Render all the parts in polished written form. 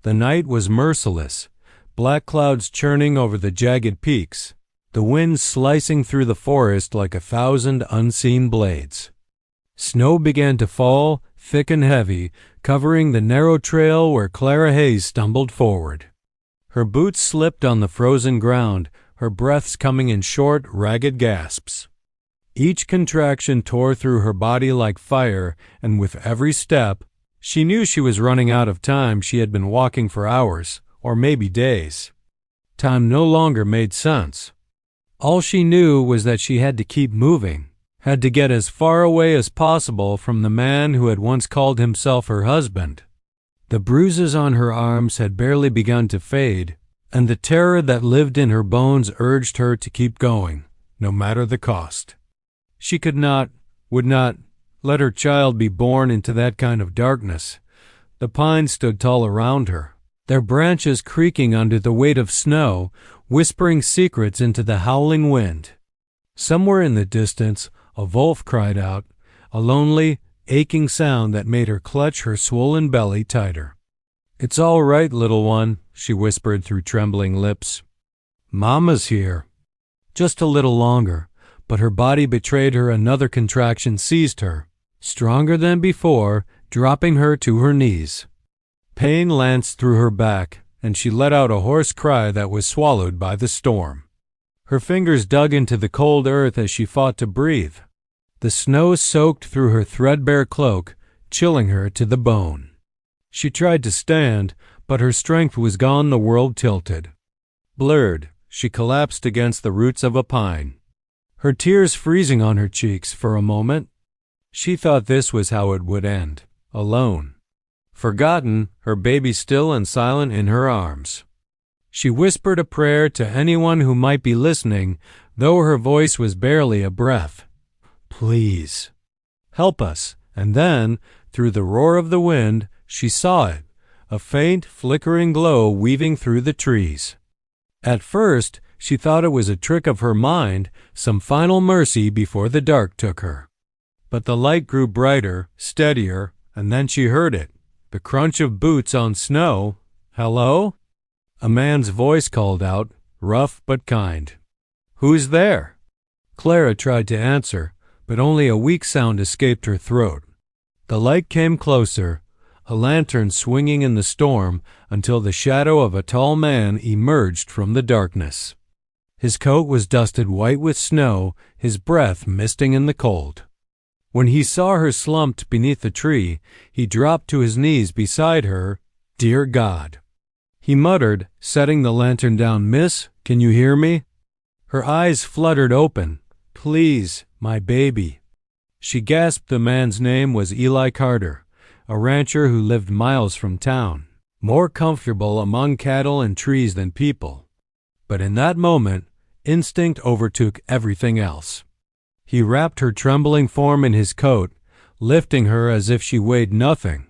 The night was merciless, black clouds churning over the jagged peaks, the wind slicing through the forest like 1,000 unseen blades. Snow began to fall, thick and heavy, covering the narrow trail where Clara Hayes stumbled forward. Her boots slipped on the frozen ground, her breaths coming in short, ragged gasps. Each contraction tore through her body like fire, and with every step, she knew she was running out of time. She had been walking for hours, or maybe days. Time no longer made sense. All she knew was that she had to keep moving, had to get as far away as possible from the man who had once called himself her husband. The bruises on her arms had barely begun to fade, and the terror that lived in her bones urged her to keep going, no matter the cost. She could not, would not, let her child be born into that kind of darkness. The pines stood tall around her, their branches creaking under the weight of snow, whispering secrets into the howling wind. Somewhere in the distance, a wolf cried out, a lonely, aching sound that made her clutch her swollen belly tighter. "It's all right, little one," she whispered through trembling lips. "Mama's here." Just a little longer, but her body betrayed her. Another contraction seized her, stronger than before, dropping her to her knees. Pain lanced through her back, and she let out a hoarse cry that was swallowed by the storm. Her fingers dug into the cold earth as she fought to breathe. The snow soaked through her threadbare cloak, chilling her to the bone. She tried to stand, but her strength was gone. The world tilted. Blurred, she collapsed against the roots of a pine, her tears freezing on her cheeks. For a moment, she thought this was how it would end, alone. Forgotten, her baby still and silent in her arms. She whispered a prayer to anyone who might be listening, though her voice was barely a breath. "Please, help us." And then, through the roar of the wind, she saw it, a faint, flickering glow weaving through the trees. At first, she thought it was a trick of her mind, some final mercy before the dark took her. But the light grew brighter, steadier, and then she heard it, the crunch of boots on snow. "Hello?" A man's voice called out, rough but kind. "Who's there?" Clara tried to answer, but only a weak sound escaped her throat. The light came closer, a lantern swinging in the storm, until the shadow of a tall man emerged from the darkness. His coat was dusted white with snow, his breath misting in the cold. When he saw her slumped beneath the tree, he dropped to his knees beside her. "Dear God," he muttered, setting the lantern down. "Miss, can you hear me?" Her eyes fluttered open. "Please, my baby." She gasped. The man's name was Eli Carter, a rancher who lived miles from town, more comfortable among cattle and trees than people. But in that moment, instinct overtook everything else. He wrapped her trembling form in his coat, lifting her as if she weighed nothing.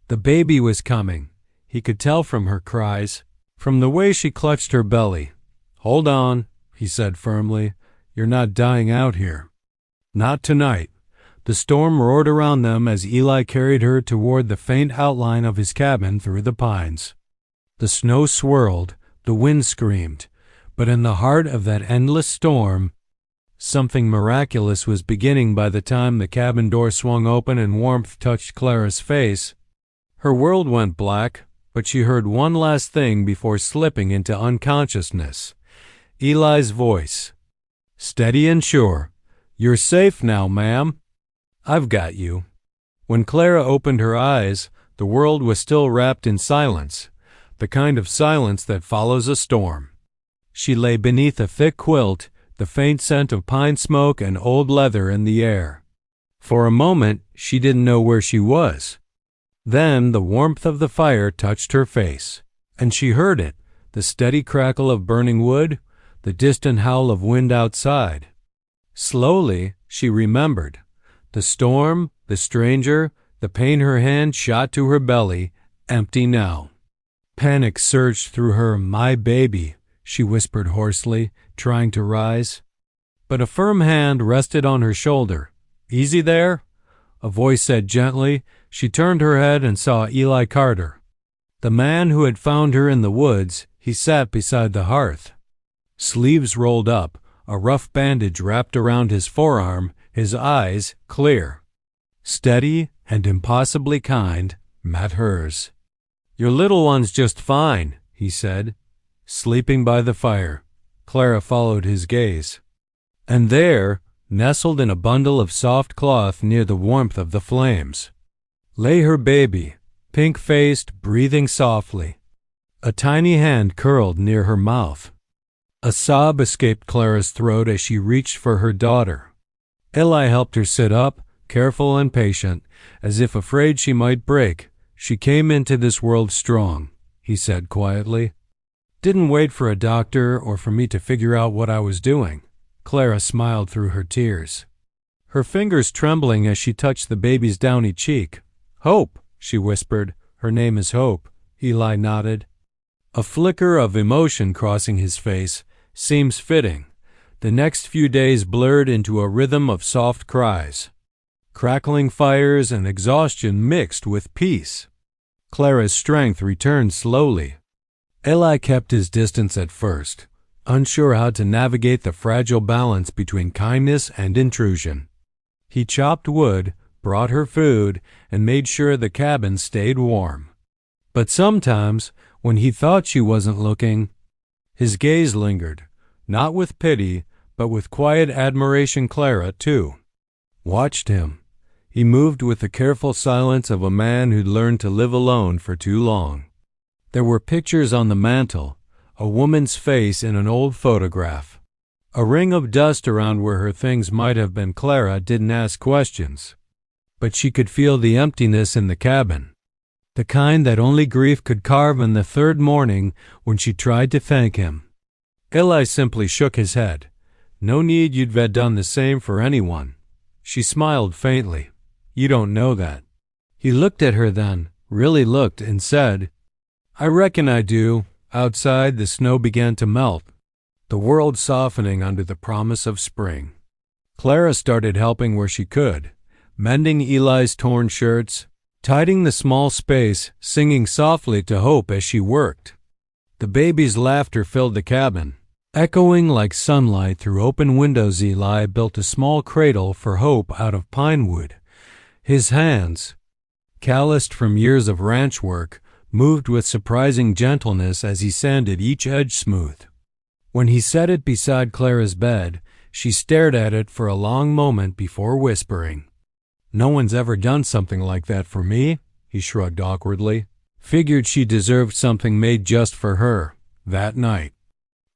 The baby was coming. He could tell from her cries, from the way she clutched her belly. "Hold on," he said firmly. "You're not dying out here." Not tonight. The storm roared around them as Eli carried her toward the faint outline of his cabin through the pines. The snow swirled, the wind screamed, but in the heart of that endless storm, something miraculous was beginning. By the time the cabin door swung open and warmth touched Clara's face, her world went black, but she heard one last thing before slipping into unconsciousness. Eli's voice, steady and sure. "You're safe now, ma'am. I've got you." When Clara opened her eyes, the world was still wrapped in silence, the kind of silence that follows a storm. She lay beneath a thick quilt, the faint scent of pine smoke and old leather in the air. For a moment, she didn't know where she was. Then the warmth of the fire touched her face, and she heard it, the steady crackle of burning wood, the distant howl of wind outside. Slowly, she remembered. The storm, the stranger, the pain. Her hand shot to her belly, empty now. Panic surged through her. "My baby," she whispered hoarsely, trying to rise. But a firm hand rested on her shoulder. "Easy there," a voice said gently. She turned her head and saw Eli Carter. The man who had found her in the woods, he sat beside the hearth. Sleeves rolled up, a rough bandage wrapped around his forearm, his eyes clear. Steady and impossibly kind met hers. "Your little one's just fine," he said. Sleeping by the fire. Clara followed his gaze. And there, nestled in a bundle of soft cloth near the warmth of the flames, lay her baby, pink-faced, breathing softly. A tiny hand curled near her mouth. A sob escaped Clara's throat as she reached for her daughter. Eli helped her sit up, careful and patient, as if afraid she might break. "She came into this world strong," he said quietly. "Didn't wait for a doctor or for me to figure out what I was doing." Clara smiled through her tears, her fingers trembling as she touched the baby's downy cheek. "Hope," she whispered. "Her name is Hope." Eli nodded. A flicker of emotion crossing his face. "Seems fitting." The next few days blurred into a rhythm of soft cries. Crackling fires and exhaustion mixed with peace. Clara's strength returned slowly. Eli kept his distance at first, unsure how to navigate the fragile balance between kindness and intrusion. He chopped wood, brought her food, and made sure the cabin stayed warm. But sometimes, when he thought she wasn't looking, his gaze lingered, not with pity, but with quiet admiration. Clara, too, watched him. He moved with the careful silence of a man who'd learned to live alone for too long. There were pictures on the mantel, a woman's face in an old photograph. A ring of dust around where her things might have been. Clara didn't ask questions, but she could feel the emptiness in the cabin, the kind that only grief could carve. In the third morning, when she tried to thank him, Eli simply shook his head. "No need, you'd have done the same for anyone." She smiled faintly. "You don't know that." He looked at her then, really looked, and said, "I reckon I do." Outside, the snow began to melt, the world softening under the promise of spring. Clara started helping where she could, mending Eli's torn shirts, tidying the small space, singing softly to Hope as she worked. The baby's laughter filled the cabin, echoing like sunlight through open windows. Eli built a small cradle for Hope out of pine wood. His hands, calloused from years of ranch work, moved with surprising gentleness as he sanded each edge smooth. When he set it beside Clara's bed, she stared at it for a long moment before whispering. "No one's ever done something like that for me," he shrugged awkwardly. Figured she deserved something made just for her. That night,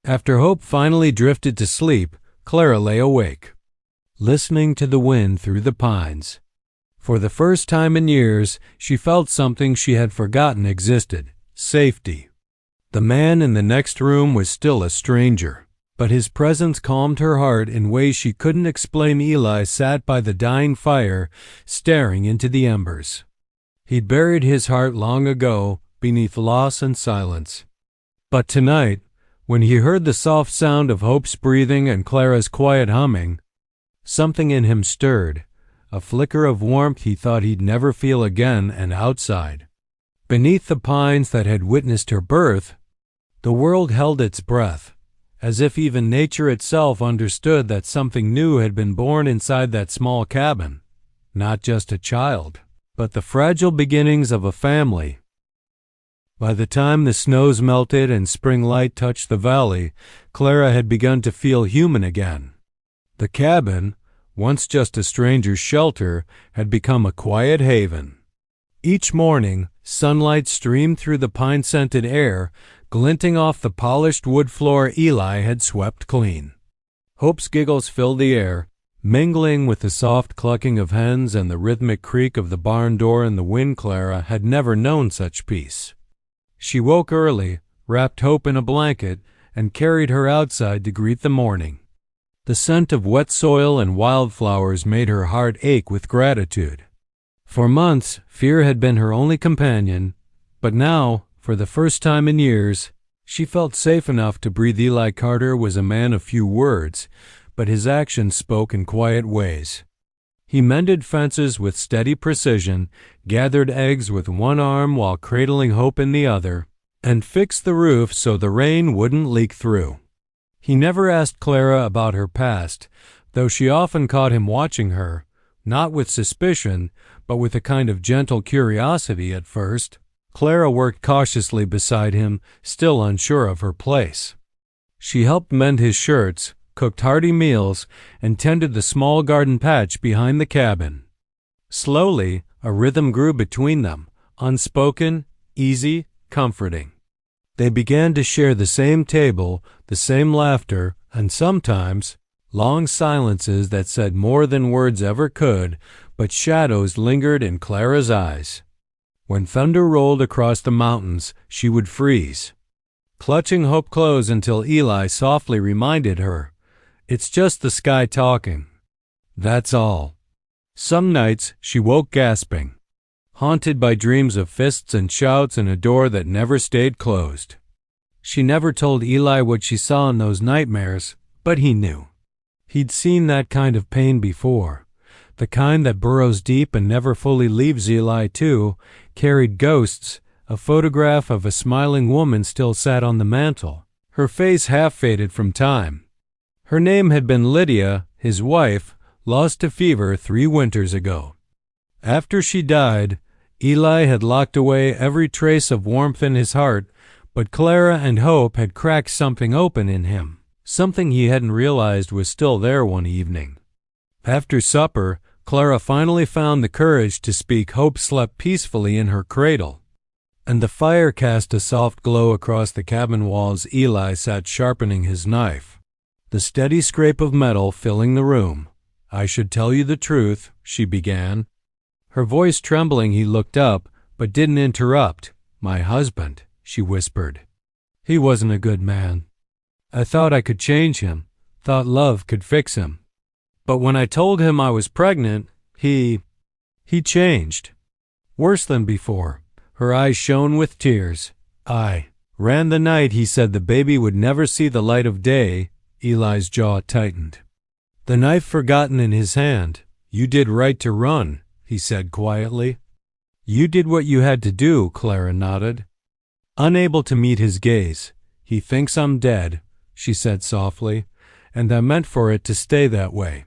after Hope finally drifted to sleep, Clara lay awake, listening to the wind through the pines. For the first time in years, she felt something she had forgotten existed: safety. The man in the next room was still a stranger, but his presence calmed her heart in ways she couldn't explain. Eli sat by the dying fire, staring into the embers. He'd buried his heart long ago, beneath loss and silence. But tonight, when he heard the soft sound of Hope's breathing and Clara's quiet humming, something in him stirred. A flicker of warmth he thought he'd never feel again. And outside, beneath the pines that had witnessed her birth, the world held its breath, as if even nature itself understood that something new had been born inside that small cabin. Not just a child, but the fragile beginnings of a family. By the time the snows melted and spring light touched the valley, Clara had begun to feel human again. The cabin, once just a stranger's shelter, had become a quiet haven. Each morning, sunlight streamed through the pine-scented air, glinting off the polished wood floor Eli had swept clean. Hope's giggles filled the air, mingling with the soft clucking of hens and the rhythmic creak of the barn door in the wind. Clara had never known such peace. She woke early, wrapped Hope in a blanket, and carried her outside to greet the morning. The scent of wet soil and wildflowers made her heart ache with gratitude. For months, fear had been her only companion, but now, for the first time in years, she felt safe enough to breathe. Eli Carter was a man of few words, but his actions spoke in quiet ways. He mended fences with steady precision, gathered eggs with one arm while cradling hope in the other, and fixed the roof so the rain wouldn't leak through. He never asked Clara about her past, though she often caught him watching her, not with suspicion, but with a kind of gentle curiosity at first. Clara worked cautiously beside him, still unsure of her place. She helped mend his shirts, cooked hearty meals, and tended the small garden patch behind the cabin. Slowly, a rhythm grew between them, unspoken, easy, comforting. They began to share the same table, the same laughter, and sometimes long silences that said more than words ever could, but shadows lingered in Clara's eyes. When thunder rolled across the mountains, she would freeze, clutching hope close until Eli softly reminded her, "It's just the sky talking. That's all." Some nights she woke gasping, haunted by dreams of fists and shouts and a door that never stayed closed. She never told Eli what she saw in those nightmares, but he knew. He'd seen that kind of pain before. The kind that burrows deep and never fully leaves. Eli, too, carried ghosts. A photograph of a smiling woman still sat on the mantel, her face half faded from time. Her name had been Lydia, his wife, lost to fever 3 winters ago. After she died, Eli had locked away every trace of warmth in his heart, but Clara and Hope had cracked something open in him, something he hadn't realized was still there one evening. After supper, Clara finally found the courage to speak. Hope slept peacefully in her cradle, and the fire cast a soft glow across the cabin walls. Eli sat sharpening his knife, the steady scrape of metal filling the room. "I should tell you the truth," she began. Her voice trembling, he looked up, but didn't interrupt. "My husband," she whispered. "He wasn't a good man. I thought I could change him, thought love could fix him. But when I told him I was pregnant, he changed. Worse than before." Her eyes shone with tears. "I ran the night he said the baby would never see the light of day." Eli's jaw tightened, the knife forgotten in his hand. "You did right to run," he said quietly. "You did what you had to do," Clara nodded, unable to meet his gaze. "He thinks I'm dead," she said softly, "and I meant for it to stay that way.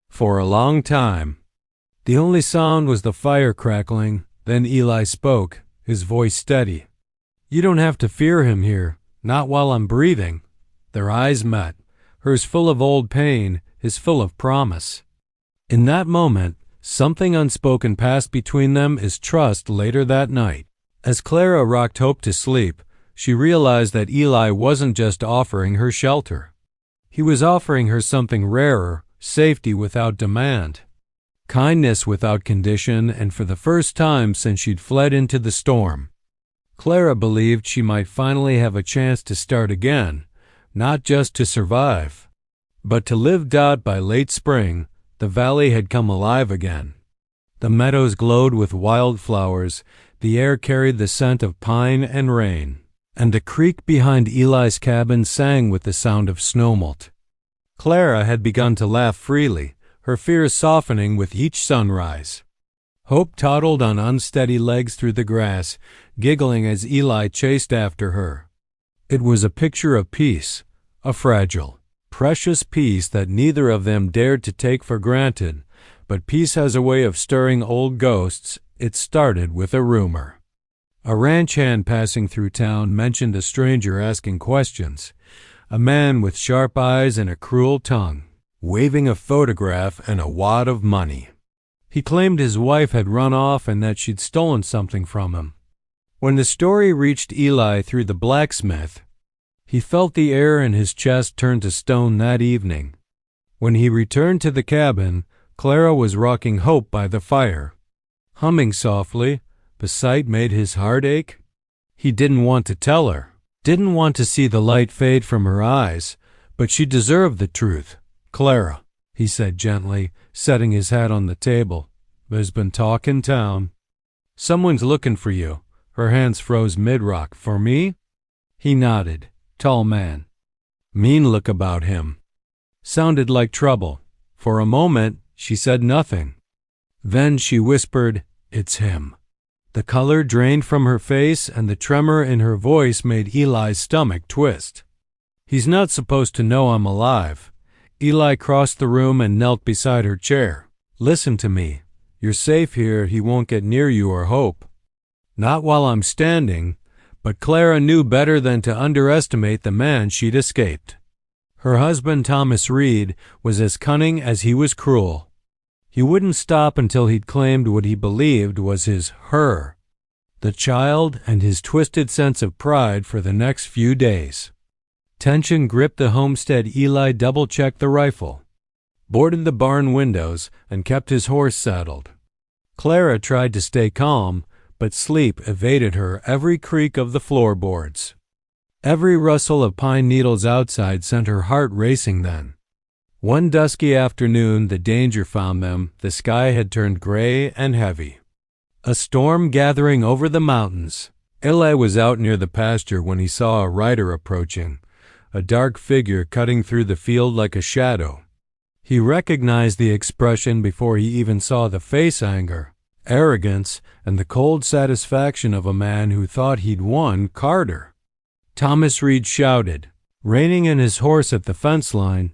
For a long time." The only sound was the fire crackling. Then Eli spoke, his voice steady. "You don't have to fear him here, not while I'm breathing." Their eyes met, hers full of old pain, his full of promise. In that moment, something unspoken passed between them as trust. Later that night, as Clara rocked Hope to sleep, she realized that Eli wasn't just offering her shelter. He was offering her something rarer, safety without demand, kindness without condition, and for the first time since she'd fled into the storm, Clara believed she might finally have a chance to start again, not just to survive, but to live. By late spring, the valley had come alive again. The meadows glowed with wildflowers, the air carried the scent of pine and rain, and the creek behind Eli's cabin sang with the sound of snowmelt. Clara had begun to laugh freely, her fears softening with each sunrise. Hope toddled on unsteady legs through the grass, giggling as Eli chased after her. It was a picture of peace, a fragile, precious peace that neither of them dared to take for granted, but peace has a way of stirring old ghosts. It started with a rumor. A ranch hand passing through town mentioned a stranger asking questions, a man with sharp eyes and a cruel tongue, waving a photograph and a wad of money. He claimed his wife had run off and that she'd stolen something from him. When the story reached Eli through the blacksmith, he felt the air in his chest turn to stone that evening. When he returned to the cabin, Clara was rocking Hope by the fire, humming softly. The sight made his heart ache. He didn't want to tell her, didn't want to see the light fade from her eyes, but she deserved the truth. "Clara," he said gently, setting his hat on the table, "there's been talk in town. Someone's looking for you." Her hands froze mid-rock. "For me?" He nodded. Tall man. Mean look about him. Sounded like trouble. For a moment, she said nothing. Then she whispered, "It's him." The color drained from her face and the tremor in her voice made Eli's stomach twist. "He's not supposed to know I'm alive." Eli crossed the room and knelt beside her chair. "Listen to me. You're safe here. He won't get near you or Hope. Not while I'm standing." But Clara knew better than to underestimate the man she'd escaped. Her husband, Thomas Reed, was as cunning as he was cruel. He wouldn't stop until he'd claimed what he believed was her, the child, and his twisted sense of pride for the next few days. Tension gripped the homestead. Eli double-checked the rifle, boarded the barn windows, and kept his horse saddled. Clara tried to stay calm, but sleep evaded her every creak of the floorboards. Every rustle of pine needles outside sent her heart racing then. One dusky afternoon, the danger found them. The sky had turned gray and heavy. A storm gathering over the mountains. Eli was out near the pasture when he saw a rider approaching, a dark figure cutting through the field like a shadow. He recognized the expression before he even saw the face: anger, arrogance, and the cold satisfaction of a man who thought he'd won Carter. Thomas Reed shouted, reining in his horse at the fence line,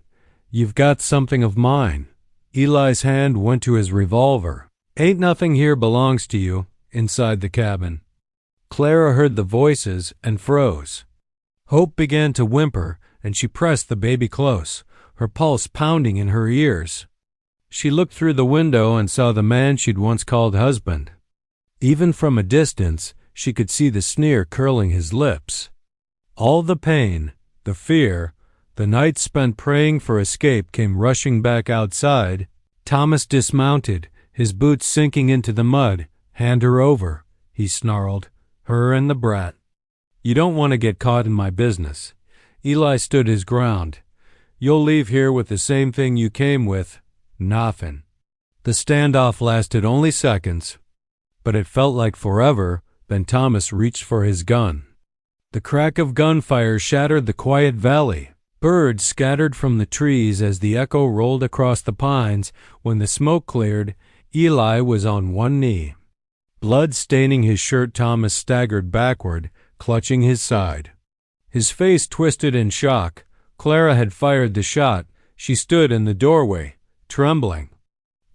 "You've got something of mine." Eli's hand went to his revolver. "Ain't nothing here belongs to you," inside the cabin. Clara heard the voices and froze. Hope began to whimper, and she pressed the baby close, her pulse pounding in her ears. She looked through the window and saw the man she'd once called husband. Even from a distance, she could see the sneer curling his lips. All the pain, the fear, the nights spent praying for escape came rushing back outside. Thomas dismounted, his boots sinking into the mud. "Hand her over," he snarled, "her and the brat. You don't want to get caught in my business." Eli stood his ground. "You'll leave here with the same thing you came with, nothing." The standoff lasted only seconds, but it felt like forever. Then Thomas reached for his gun. The crack of gunfire shattered the quiet valley. Birds scattered from the trees as the echo rolled across the pines. When the smoke cleared, Eli was on one knee. Blood staining his shirt, Thomas staggered backward, clutching his side. His face twisted in shock. Clara had fired the shot. She stood in the doorway, trembling.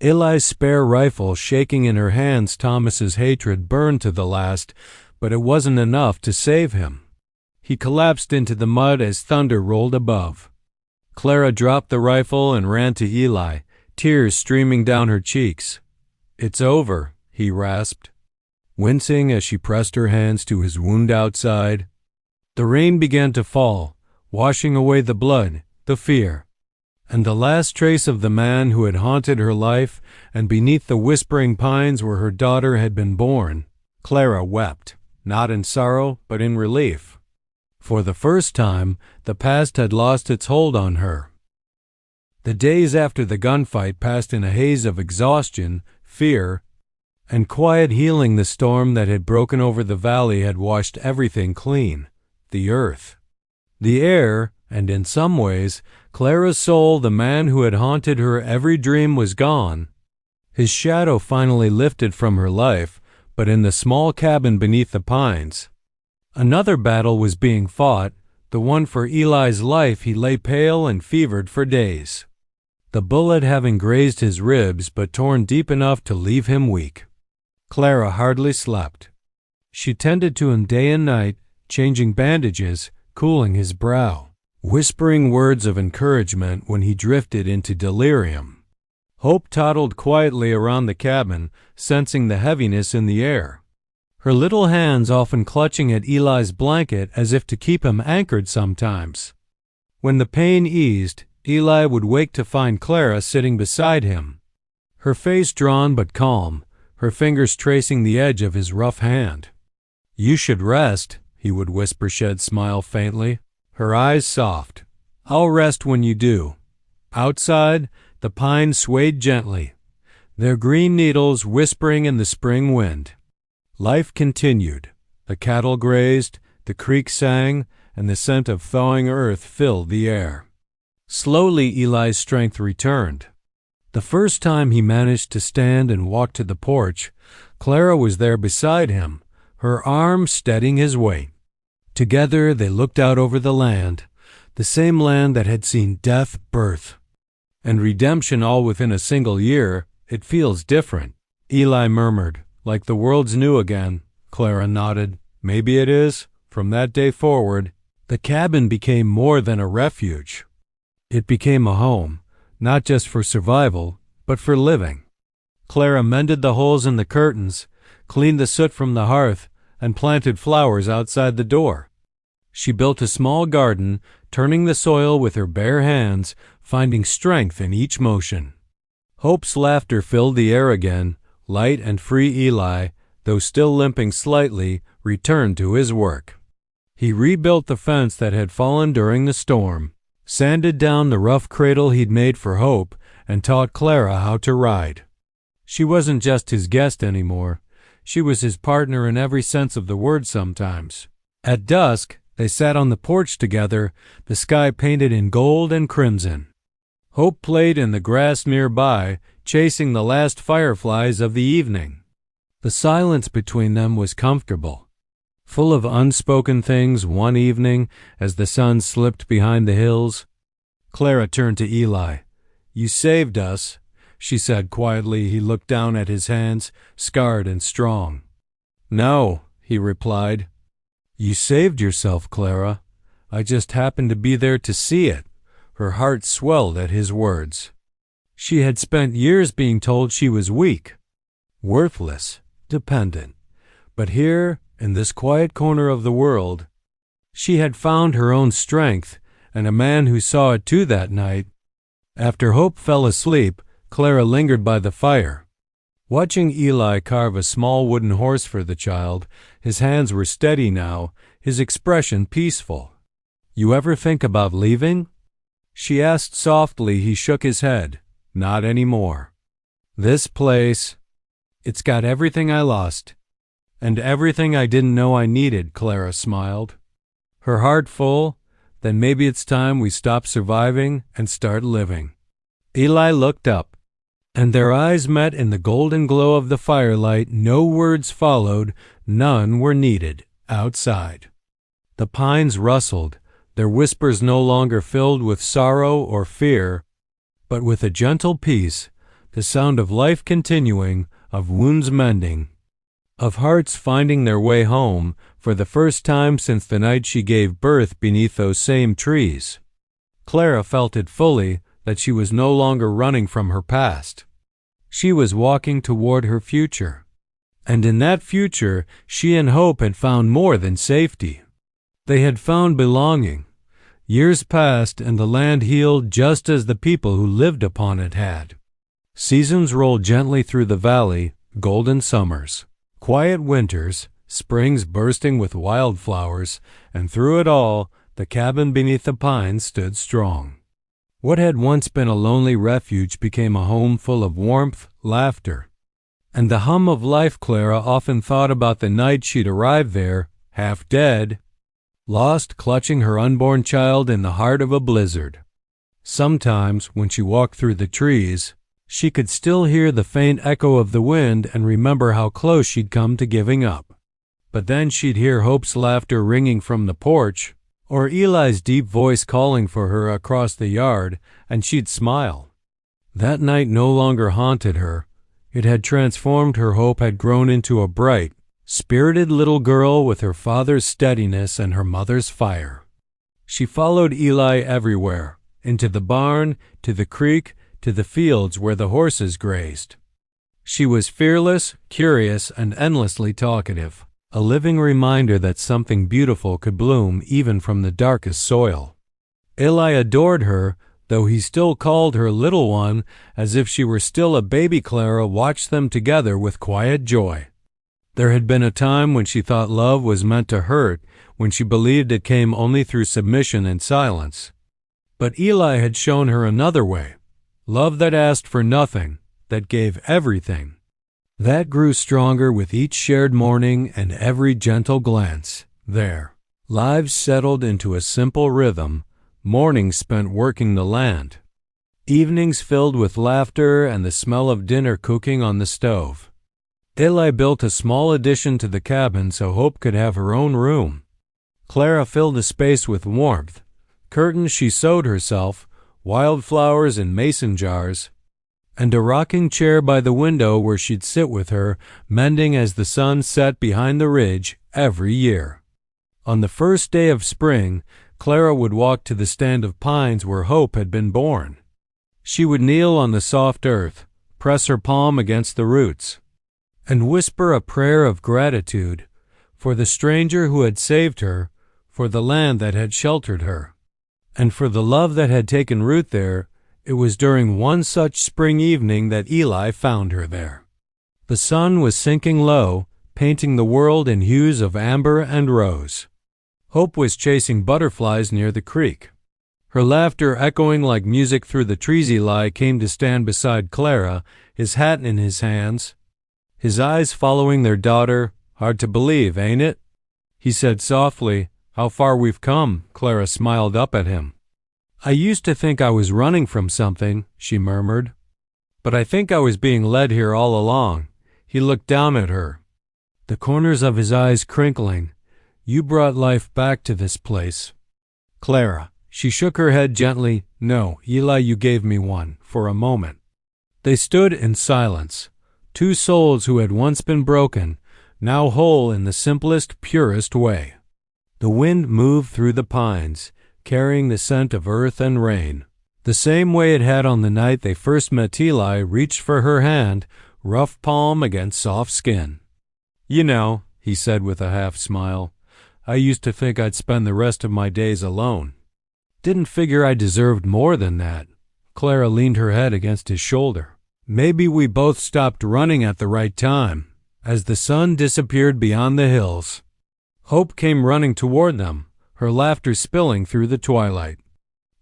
Eli's spare rifle shaking in her hands. Thomas's hatred burned to the last, but it wasn't enough to save him. He collapsed into the mud as thunder rolled above. Clara dropped the rifle and ran to Eli, tears streaming down her cheeks. "It's over," he rasped, wincing as she pressed her hands to his wound outside. The rain began to fall, washing away the blood, the fear, and the last trace of the man who had haunted her life. And beneath the whispering pines where her daughter had been born, Clara wept, not in sorrow but in relief. For the first time, the past had lost its hold on her. The days after the gunfight passed in a haze of exhaustion, fear, and quiet healing. The storm that had broken over the valley had washed everything clean: the earth, the air, and in some ways, Clara's soul. The man who had haunted her every dream was gone. His shadow finally lifted from her life, but in the small cabin beneath the pines, another battle was being fought, the one for Eli's life. He lay pale and fevered for days, the bullet having grazed his ribs but torn deep enough to leave him weak. Clara hardly slept. She tended to him day and night, changing bandages, cooling his brow, whispering words of encouragement when he drifted into delirium. Hope toddled quietly around the cabin, sensing the heaviness in the air, her little hands often clutching at Eli's blanket as if to keep him anchored sometimes. When the pain eased, Eli would wake to find Clara sitting beside him, her face drawn but calm, her fingers tracing the edge of his rough hand. "You should rest," he would whisper, shed smile faintly, her eyes soft. "I'll rest when you do." Outside, the pines swayed gently, their green needles whispering in the spring wind. Life continued. The cattle grazed, the creek sang, and the scent of thawing earth filled the air. Slowly Eli's strength returned. The first time he managed to stand and walk to the porch, Clara was there beside him, her arm steadying his weight. Together they looked out over the land, the same land that had seen death, birth, and redemption all within a single year. It feels different, Eli murmured. Like the world's new again. Clara nodded. Maybe it is. From that day forward, the cabin became more than a refuge. It became a home, not just for survival, but for living. Clara mended the holes in the curtains, cleaned the soot from the hearth, and planted flowers outside the door. She built a small garden, turning the soil with her bare hands, finding strength in each motion. Hope's laughter filled the air again. Light and free Eli, though still limping slightly, returned to his work. He rebuilt the fence that had fallen during the storm, sanded down the rough cradle he'd made for Hope, and taught Clara how to ride. She wasn't just his guest anymore. She was his partner in every sense of the word sometimes. At dusk, they sat on the porch together, the sky painted in gold and crimson. Hope played in the grass nearby, chasing the last fireflies of the evening. The silence between them was comfortable, full of unspoken things. One evening, as the sun slipped behind the hills, Clara turned to Eli. "You saved us," she said quietly. He looked down at his hands, scarred and strong. "No," he replied. "You saved yourself, Clara. I just happened to be there to see it." Her heart swelled at his words. She had spent years being told she was weak, worthless, dependent. But here, in this quiet corner of the world, she had found her own strength, and a man who saw it too that night. After Hope fell asleep, Clara lingered by the fire. Watching Eli carve a small wooden horse for the child, his hands were steady now, his expression peaceful. "You ever think about leaving?" she asked softly. He shook his head. "Not anymore. This place, it's got everything I lost, and everything I didn't know I needed," Clara smiled, her heart full. "Then maybe it's time we stop surviving and start living." Eli looked up, and their eyes met in the golden glow of the firelight. No words followed, none were needed. Outside, the pines rustled, their whispers no longer filled with sorrow or fear, but with a gentle peace, the sound of life continuing, of wounds mending, of hearts finding their way home for the first time since the night she gave birth beneath those same trees. Clara felt it fully, that she was no longer running from her past. She was walking toward her future. And in that future, she and Hope had found more than safety. They had found belonging. Years passed, and the land healed just as the people who lived upon it had. Seasons rolled gently through the valley, golden summers, quiet winters, springs bursting with wildflowers, and through it all, the cabin beneath the pines stood strong. What had once been a lonely refuge became a home full of warmth, laughter, and the hum of life. Clara often thought about the night she'd arrived there, half dead, lost, clutching her unborn child in the heart of a blizzard. Sometimes, when she walked through the trees, she could still hear the faint echo of the wind and remember how close she'd come to giving up. But then she'd hear Hope's laughter ringing from the porch, or Eli's deep voice calling for her across the yard, and she'd smile. That night no longer haunted her. It had transformed her. Hope had grown into a bright, spirited little girl with her father's steadiness and her mother's fire. She followed Eli everywhere, into the barn, to the creek, to the fields where the horses grazed. She was fearless, curious, and endlessly talkative, a living reminder that something beautiful could bloom even from the darkest soil. Eli adored her, though he still called her little one, as if she were still a baby. Clara watched them together with quiet joy. There had been a time when she thought love was meant to hurt, when she believed it came only through submission and silence. But Eli had shown her another way, love that asked for nothing, that gave everything. That grew stronger with each shared morning and every gentle glance. There, lives settled into a simple rhythm, mornings spent working the land, evenings filled with laughter and the smell of dinner cooking on the stove. Eli built a small addition to the cabin so Hope could have her own room. Clara filled the space with warmth, curtains she sewed herself, wildflowers in mason jars, and a rocking chair by the window where she'd sit with her, mending as the sun set behind the ridge every year. On the first day of spring, Clara would walk to the stand of pines where Hope had been born. She would kneel on the soft earth, press her palm against the roots, and whisper a prayer of gratitude for the stranger who had saved her, for the land that had sheltered her, and for the love that had taken root there. It was during one such spring evening that Eli found her there. The sun was sinking low, painting the world in hues of amber and rose. Hope was chasing butterflies near the creek. Her laughter echoing like music through the trees. Eli came to stand beside Clara, his hat in his hands, his eyes following their daughter. "Hard to believe, ain't it?" he said softly. "How far we've come." Clara smiled up at him. "I used to think I was running from something," she murmured. "But I think I was being led here all along." He looked down at her, the corners of his eyes crinkling. "You brought life back to this place, Clara." She shook her head gently. "No, Eli, you gave me one, for a moment." They stood in silence, two souls who had once been broken, now whole in the simplest, purest way. The wind moved through the pines, carrying the scent of earth and rain. The same way it had on the night they first met. Eli reached for her hand, rough palm against soft skin. "You know," he said with a half smile, "I used to think I'd spend the rest of my days alone. Didn't figure I deserved more than that." Clara leaned her head against his shoulder. "Maybe we both stopped running at the right time." As the sun disappeared beyond the hills, Hope came running toward them, her laughter spilling through the twilight.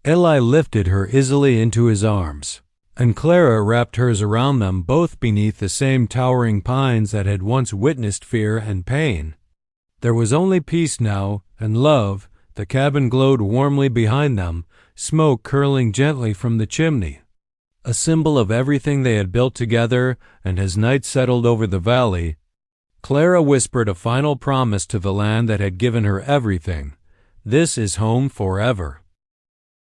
Eli lifted her easily into his arms, and Clara wrapped hers around them, both beneath the same towering pines that had once witnessed fear and pain. There was only peace now, and love. The cabin glowed warmly behind them, smoke curling gently from the chimney, a symbol of everything they had built together. And as night settled over the valley, Clara whispered a final promise to the land that had given her everything. "This is home forever."